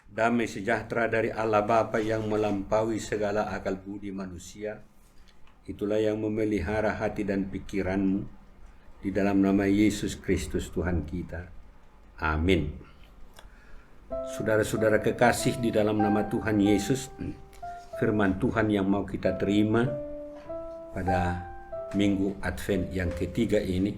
damai sejahtera dari Allah Bapa yang melampaui segala akal budi manusia, itulah yang memelihara hati dan pikiranmu di dalam nama Yesus Kristus Tuhan kita. Amin. Saudara-saudara kekasih di dalam nama Tuhan Yesus, firman Tuhan yang mau kita terima pada Minggu Advent yang ketiga ini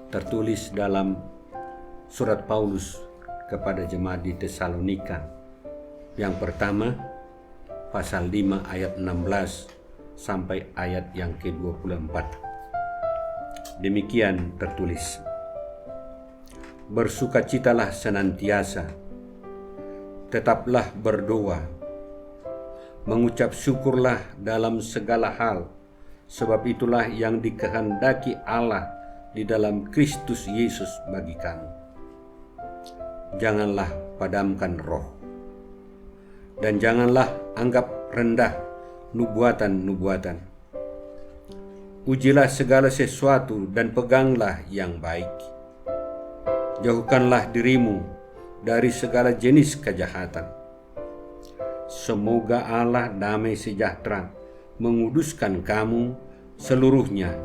tertulis dalam surat Paulus kepada jemaat di Tesalonika. Yang pertama, pasal 5 ayat 16 sampai ayat yang ke-24. Demikian tertulis. Bersukacitalah senantiasa, tetaplah berdoa, mengucap syukurlah dalam segala hal, sebab itulah yang dikehendaki Allah di dalam Kristus Yesus bagi kamu. Janganlah padamkan roh, dan janganlah anggap rendah nubuatan-nubuatan. Ujilah segala sesuatu dan peganglah yang baik. Jauhkanlah dirimu dari segala jenis kejahatan. Semoga Allah damai sejahtera menguduskan kamu seluruhnya,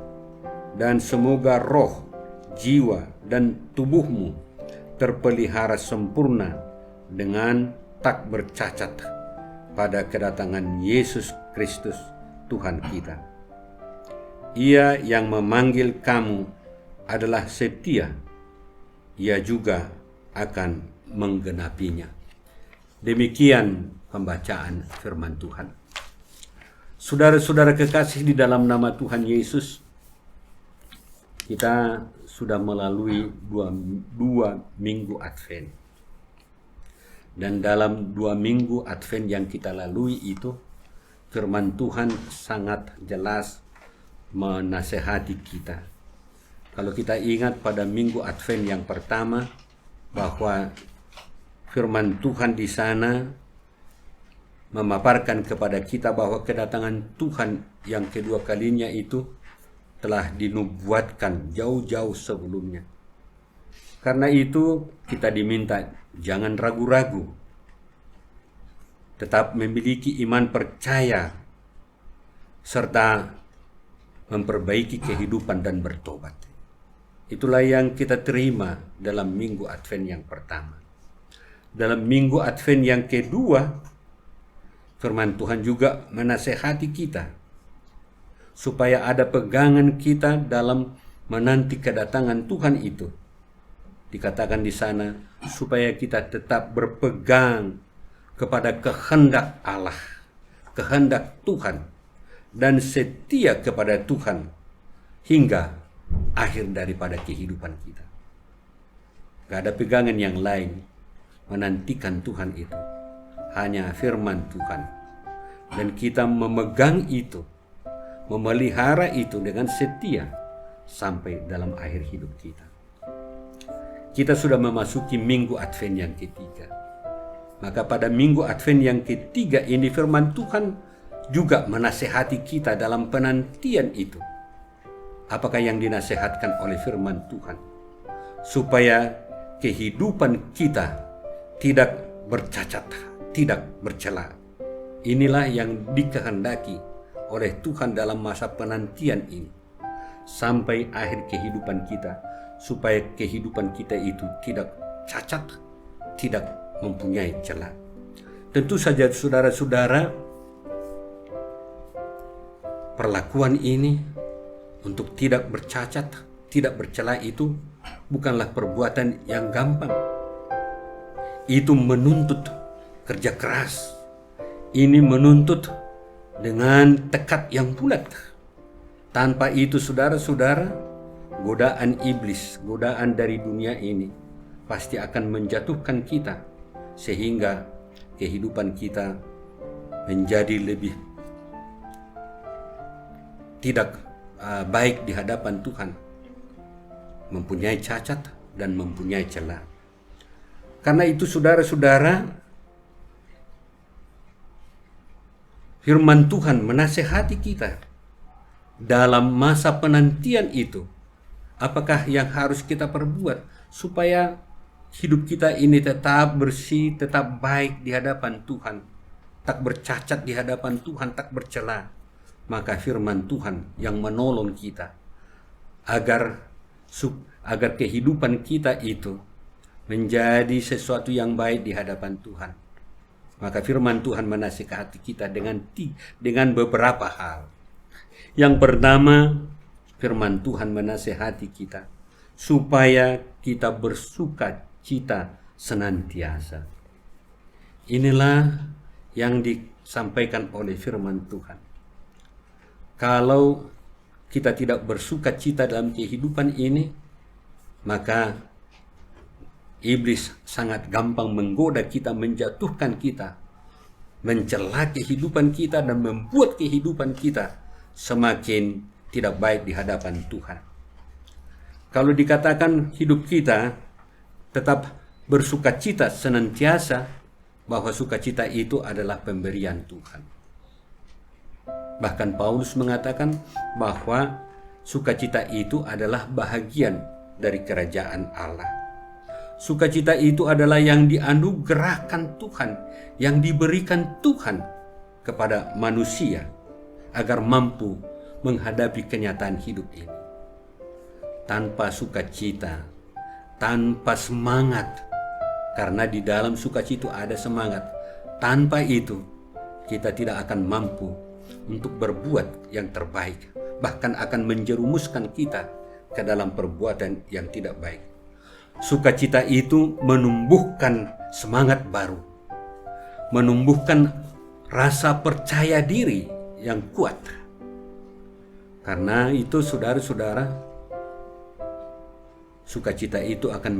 dan semoga roh, jiwa, dan tubuhmu terpelihara sempurna dengan tak bercacat pada kedatangan Yesus Kristus Tuhan kita. Ia yang memanggil kamu adalah setia, ia juga akan menggenapinya. Demikian pembacaan firman Tuhan. Saudara-saudara kekasih di dalam nama Tuhan Yesus, kita sudah melalui dua minggu Advent. Dan dalam 2 minggu Advent yang kita lalui itu, firman Tuhan sangat jelas menasehati kita. Kalau kita ingat pada minggu Advent yang pertama, bahwa firman Tuhan di sana memaparkan kepada kita bahwa kedatangan Tuhan yang kedua kalinya itu telah dinubuatkan jauh-jauh sebelumnya. Karena itu kita diminta jangan ragu-ragu, tetap memiliki iman percaya, serta memperbaiki kehidupan dan bertobat. Itulah yang kita terima dalam minggu Advent yang pertama. Dalam minggu Advent yang kedua, firman Tuhan juga menasehati kita supaya ada pegangan kita dalam menanti kedatangan Tuhan itu. Dikatakan di sana supaya kita tetap berpegang kepada kehendak Allah, kehendak Tuhan, dan setia kepada Tuhan hingga akhir daripada kehidupan kita. Gak ada pegangan yang lain menantikan Tuhan itu, hanya firman Tuhan. Dan kita memegang itu, memelihara itu dengan setia sampai dalam akhir hidup kita. Kita sudah memasuki minggu Advent yang ketiga. Maka pada minggu Advent yang ketiga ini firman Tuhan juga menasehati kita dalam penantian itu. Apakah yang dinasehatkan oleh firman Tuhan? Supaya kehidupan kita tidak bercacat, tidak bercela. Inilah yang dikehendaki oleh Tuhan dalam masa penantian ini. Sampai akhir kehidupan kita. Supaya kehidupan kita itu tidak cacat, tidak mempunyai celah. Tentu saja saudara-saudara, perlakuan ini untuk tidak bercacat, tidak bercela itu bukanlah perbuatan yang gampang. Itu menuntut kerja keras. Ini menuntut dengan tekad yang bulat. Tanpa itu saudara-saudara, godaan iblis, godaan dari dunia ini pasti akan menjatuhkan kita sehingga kehidupan kita menjadi lebih tidak baik di hadapan Tuhan, mempunyai cacat dan mempunyai celah. Karena itu saudara-saudara, firman Tuhan menasehati kita dalam masa penantian itu. Apakah yang harus kita perbuat supaya hidup kita ini tetap bersih, tetap baik di hadapan Tuhan, tak bercacat di hadapan Tuhan, tak bercela, maka firman Tuhan yang menolong kita agar kehidupan kita itu menjadi sesuatu yang baik di hadapan Tuhan. Maka firman Tuhan menasihati kita dengan beberapa hal. Yang pertama, firman Tuhan menasihati kita supaya kita bersuka cita senantiasa. Inilah yang disampaikan oleh firman Tuhan. Kalau kita tidak bersuka cita dalam kehidupan ini, maka iblis sangat gampang menggoda kita, menjatuhkan kita, mencela kehidupan kita, dan membuat kehidupan kita semakin tidak baik di hadapan Tuhan. Kalau dikatakan hidup kita tetap bersukacita senantiasa, bahwa sukacita itu adalah pemberian Tuhan. Bahkan Paulus mengatakan bahwa sukacita itu adalah bahagian dari kerajaan Allah. Sukacita itu adalah yang dianugerahkan Tuhan, yang diberikan Tuhan kepada manusia agar mampu menghadapi kenyataan hidup ini. Tanpa sukacita, tanpa semangat, karena di dalam sukacita ada semangat. Tanpa itu, kita tidak akan mampu untuk berbuat yang terbaik, bahkan akan menjerumuskan kita ke dalam perbuatan yang tidak baik. Sukacita itu menumbuhkan semangat baru, menumbuhkan rasa percaya diri yang kuat. Karena itu saudara-saudara, sukacita itu akan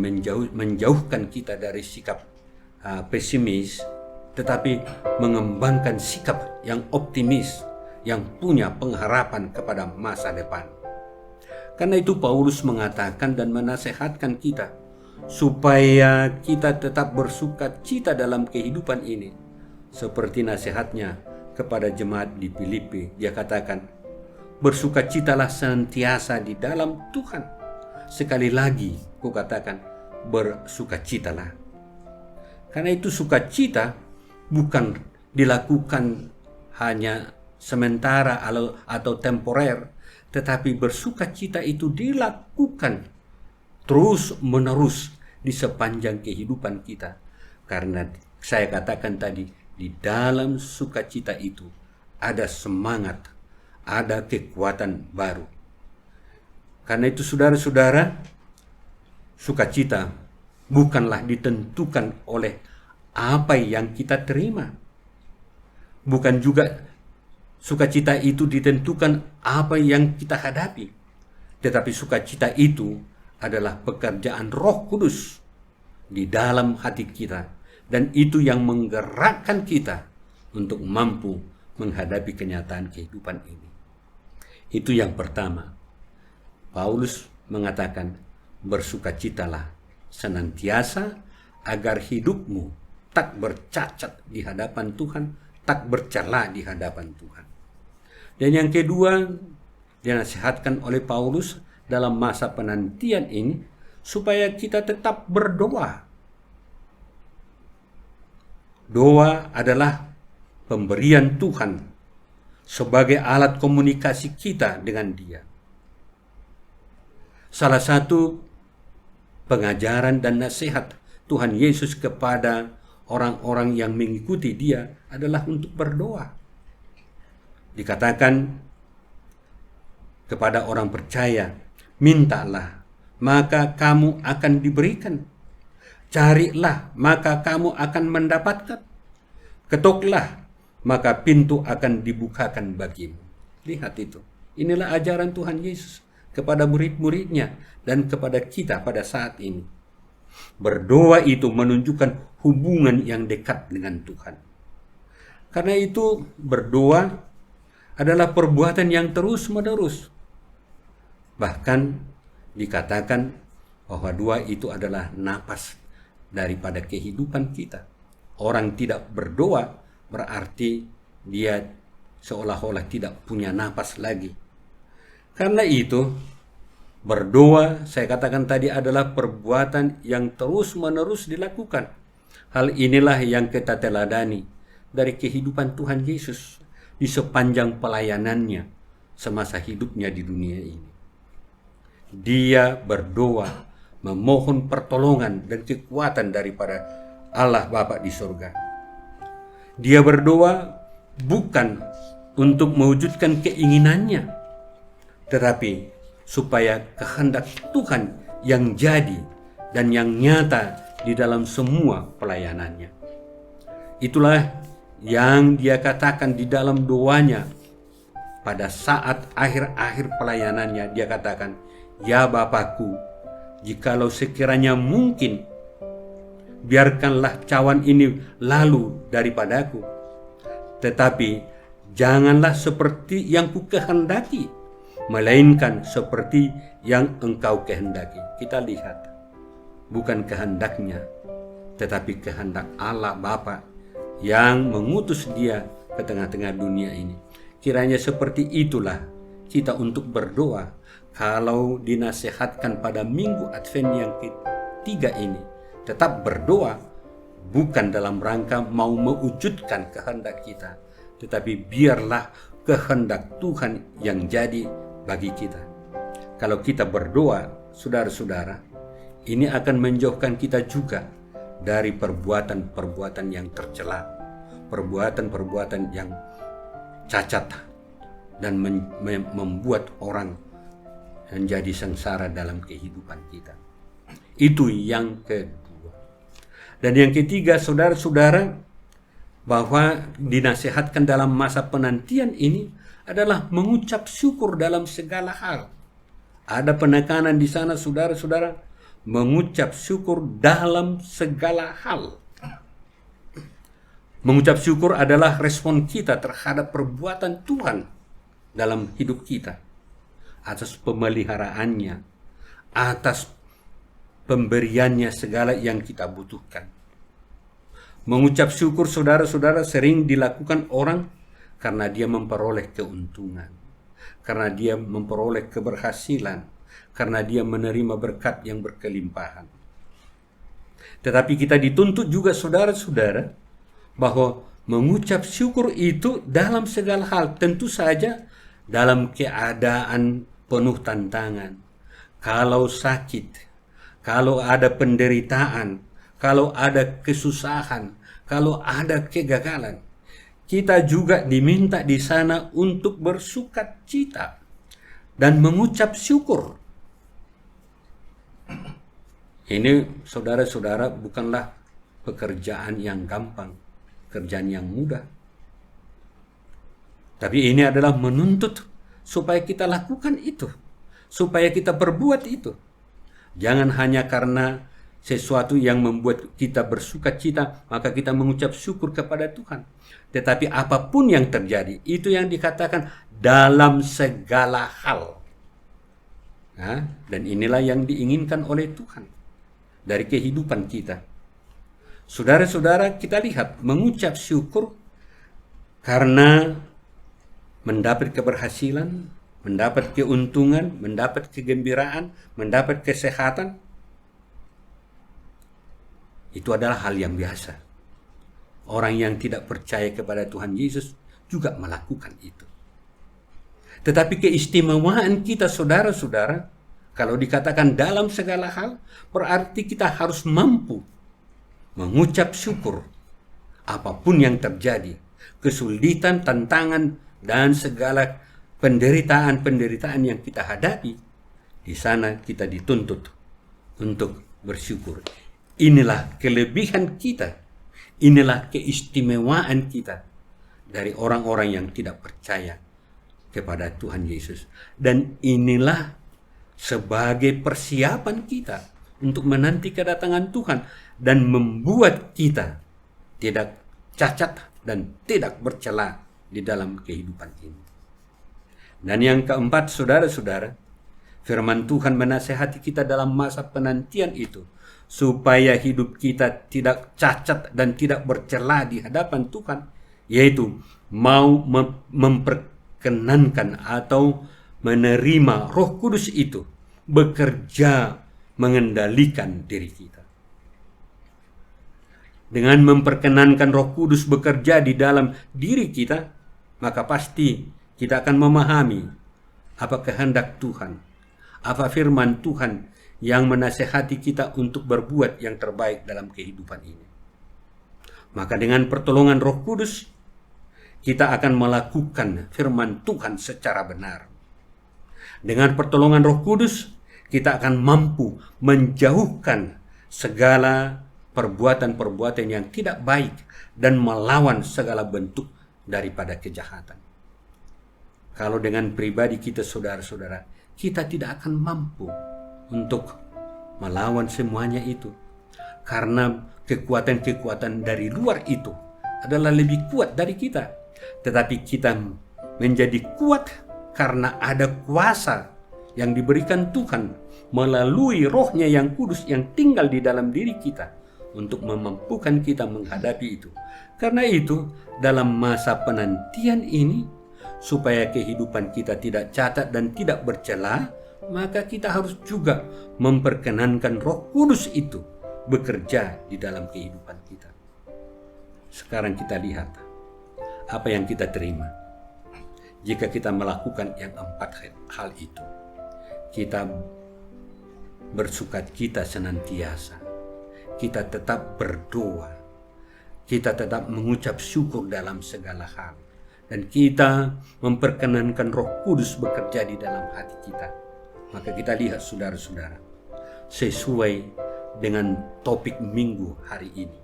menjauhkan kita dari sikap pesimis, tetapi mengembangkan sikap yang optimis, yang punya pengharapan kepada masa depan. Karena itu Paulus mengatakan dan menasehatkan kita supaya kita tetap bersukacita dalam kehidupan ini, seperti nasihatnya kepada jemaat di Filipi. Dia katakan, bersukacitalah senantiasa di dalam Tuhan. Sekali lagi kukatakan, bersukacitalah. Karena itu sukacita bukan dilakukan hanya sementara atau temporer, tetapi bersukacita itu dilakukan terus menerus di sepanjang kehidupan kita. Karena saya katakan tadi, di dalam sukacita itu ada semangat, ada kekuatan baru. Karena itu saudara-saudara, sukacita bukanlah ditentukan oleh apa yang kita terima. Bukan juga sukacita itu ditentukan apa yang kita hadapi. Tetapi sukacita itu adalah pekerjaan Roh Kudus di dalam hati kita. Dan itu yang menggerakkan kita untuk mampu menghadapi kenyataan kehidupan ini. Itu yang pertama. Paulus mengatakan, bersukacitalah senantiasa agar hidupmu tak bercacat di hadapan Tuhan, tak bercela di hadapan Tuhan. Dan yang kedua, dinasihatkan oleh Paulus dalam masa penantian ini, supaya kita tetap berdoa. Doa adalah pemberian Tuhan sebagai alat komunikasi kita dengan Dia. Salah satu pengajaran dan nasihat Tuhan Yesus kepada orang-orang yang mengikuti Dia adalah untuk berdoa. Dikatakan kepada orang percaya, mintalah, maka kamu akan diberikan. Carilah, maka kamu akan mendapatkan. Ketoklah, maka pintu akan dibukakan bagimu. Lihat itu. Inilah ajaran Tuhan Yesus kepada murid-muridnya dan kepada kita pada saat ini. Berdoa itu menunjukkan hubungan yang dekat dengan Tuhan. Karena itu berdoa adalah perbuatan yang terus-menerus. Bahkan dikatakan bahwa doa itu adalah napas daripada kehidupan kita. Orang tidak berdoa berarti dia seolah-olah tidak punya napas lagi. Karena itu Berdoa, saya katakan tadi, adalah perbuatan yang terus-menerus dilakukan. Hal inilah yang kita teladani dari kehidupan Tuhan Yesus di sepanjang pelayanannya semasa hidupnya di dunia ini. Dia berdoa, memohon pertolongan dan kekuatan daripada Allah Bapa di surga. Dia berdoa bukan untuk mewujudkan keinginannya, tetapi supaya kehendak Tuhan yang jadi dan yang nyata di dalam semua pelayanannya. Itulah yang dia katakan di dalam doanya pada saat akhir-akhir pelayanannya. Dia katakan, "Ya Bapakku, jikalau sekiranya mungkin, biarkanlah cawan ini lalu daripadaku. Tetapi janganlah seperti yang kukehendaki, melainkan seperti yang Engkau kehendaki." Kita lihat, bukan kehendaknya, tetapi kehendak Allah Bapa yang mengutus dia ke tengah-tengah dunia ini. Kiranya seperti itulah kita untuk berdoa kalau dinasihatkan pada Minggu Advent yang ketiga ini. Tetap berdoa bukan dalam rangka mau mewujudkan kehendak kita, tetapi biarlah kehendak Tuhan yang jadi bagi kita. Kalau kita berdoa, saudara-saudara, ini akan menjauhkan kita juga dari perbuatan-perbuatan yang tercela, perbuatan-perbuatan yang cacat, dan membuat orang menjadi sengsara dalam kehidupan kita. Itu yang kedua. Dan yang ketiga, saudara-saudara, bahwa dinasihatkan dalam masa penantian ini adalah mengucap syukur dalam segala hal. Ada penekanan di sana, saudara-saudara, mengucap syukur dalam segala hal. Mengucap syukur adalah respon kita terhadap perbuatan Tuhan dalam hidup kita, atas pemeliharaannya, atas pemberiannya segala yang kita butuhkan. Mengucap syukur, saudara-saudara, sering dilakukan orang karena dia memperoleh keuntungan, karena dia memperoleh keberhasilan, karena dia menerima berkat yang berkelimpahan. Tetapi kita dituntut juga, saudara-saudara, bahwa mengucap syukur itu dalam segala hal. Tentu saja dalam keadaan penuh tantangan. Kalau sakit, kalau ada penderitaan, kalau ada kesusahan, kalau ada kegagalan, kita juga diminta di sana untuk bersukacita dan mengucap syukur. Ini, saudara-saudara, bukanlah pekerjaan yang gampang, pekerjaan yang mudah. Tapi ini adalah menuntut supaya kita lakukan itu, supaya kita perbuat itu. Jangan hanya karena sesuatu yang membuat kita bersukacita, maka kita mengucap syukur kepada Tuhan. Tetapi apapun yang terjadi, itu yang dikatakan dalam segala hal. Nah, dan inilah yang diinginkan oleh Tuhan dari kehidupan kita. Saudara-saudara, kita lihat mengucap syukur karena mendapat keberhasilan, mendapat keuntungan, mendapat kegembiraan, mendapat kesehatan. Itu adalah hal yang biasa. Orang yang tidak percaya kepada Tuhan Yesus juga melakukan itu. Tetapi keistimewaan kita, saudara-saudara, kalau dikatakan dalam segala hal, berarti kita harus mampu mengucap syukur apapun yang terjadi, kesulitan, tantangan, dan segala penderitaan-penderitaan yang kita hadapi. Di sana kita dituntut untuk bersyukur. Inilah kelebihan kita, inilah keistimewaan kita dari orang-orang yang tidak percaya kepada Tuhan Yesus. Dan inilah sebagai persiapan kita untuk menanti kedatangan Tuhan dan membuat kita tidak cacat dan tidak bercela di dalam kehidupan ini. Dan yang keempat, saudara-saudara, firman Tuhan menasihati kita dalam masa penantian itu supaya hidup kita tidak cacat dan tidak bercela di hadapan Tuhan, yaitu mau memperkenankan atau menerima Roh Kudus itu bekerja mengendalikan diri kita. Dengan memperkenankan Roh Kudus bekerja di dalam diri kita, maka pasti kita akan memahami apa kehendak Tuhan, apa firman Tuhan yang menasehati kita untuk berbuat yang terbaik dalam kehidupan ini. Maka dengan pertolongan Roh Kudus, kita akan melakukan firman Tuhan secara benar. Dengan pertolongan Roh Kudus, kita akan mampu menjauhkan segala perbuatan-perbuatan yang tidak baik dan melawan segala bentuk daripada kejahatan. Kalau dengan pribadi kita, saudara-saudara, kita tidak akan mampu untuk melawan semuanya itu. Karena kekuatan-kekuatan dari luar itu adalah lebih kuat dari kita. Tetapi kita menjadi kuat karena ada kuasa yang diberikan Tuhan melalui Roh-Nya yang kudus yang tinggal di dalam diri kita untuk memampukan kita menghadapi itu. Karena itu, dalam masa penantian ini, supaya kehidupan kita tidak cacat dan tidak bercela, maka kita harus juga memperkenankan Roh Kudus itu bekerja di dalam kehidupan kita. Sekarang kita lihat apa yang kita terima. Jika kita melakukan yang 4 hal itu, kita bersukacita senantiasa, kita tetap berdoa, kita tetap mengucap syukur dalam segala hal, dan kita memperkenankan Roh Kudus bekerja di dalam hati kita. Maka kita lihat, saudara-saudara, sesuai dengan topik minggu hari ini,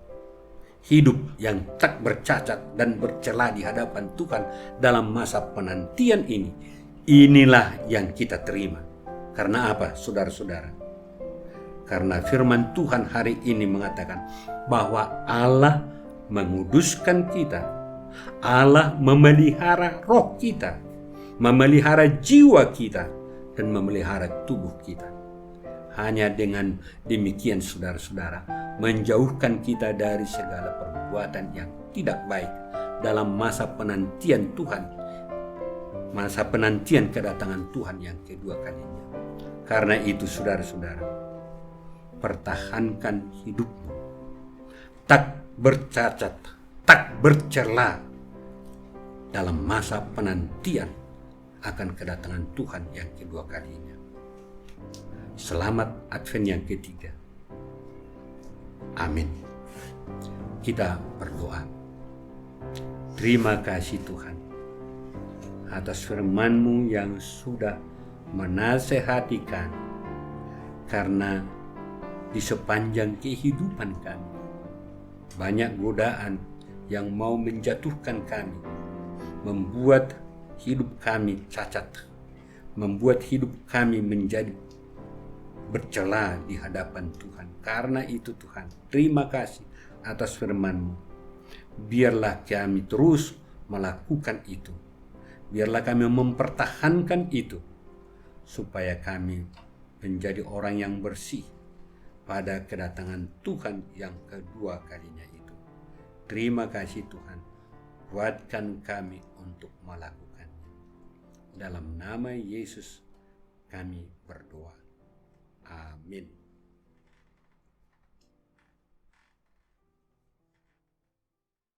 hidup yang tak bercacat dan bercela di hadapan Tuhan dalam masa penantian ini, inilah yang kita terima. Karena apa, saudara-saudara? Karena firman Tuhan hari ini mengatakan bahwa Allah menguduskan kita, Allah memelihara roh kita, memelihara jiwa kita, dan memelihara tubuh kita. Hanya dengan demikian, saudara-saudara, menjauhkan kita dari segala perbuatan yang tidak baik dalam masa penantian Tuhan, masa penantian kedatangan Tuhan yang kedua kalinya. Karena itu, saudara-saudara, pertahankan hidupmu tak bercacat, tak bercela dalam masa penantian akan kedatangan Tuhan yang kedua kalinya. Selamat Advent yang ketiga. Amin. Kita berdoa. Terima kasih Tuhan atas firman-Mu yang sudah menasehati kami, karena di sepanjang kehidupan kami banyak godaan yang mau menjatuhkan kami, membuat hidup kami cacat, membuat hidup kami menjadi bercela di hadapan Tuhan. Karena itu Tuhan, terima kasih atas firman-Mu. Biarlah kami terus melakukan itu. Biarlah kami mempertahankan itu, supaya kami menjadi orang yang bersih pada kedatangan Tuhan yang kedua kalinya itu. Terima kasih Tuhan, kuatkan kami untuk melakukannya. Dalam nama Yesus kami berdoa. Amin.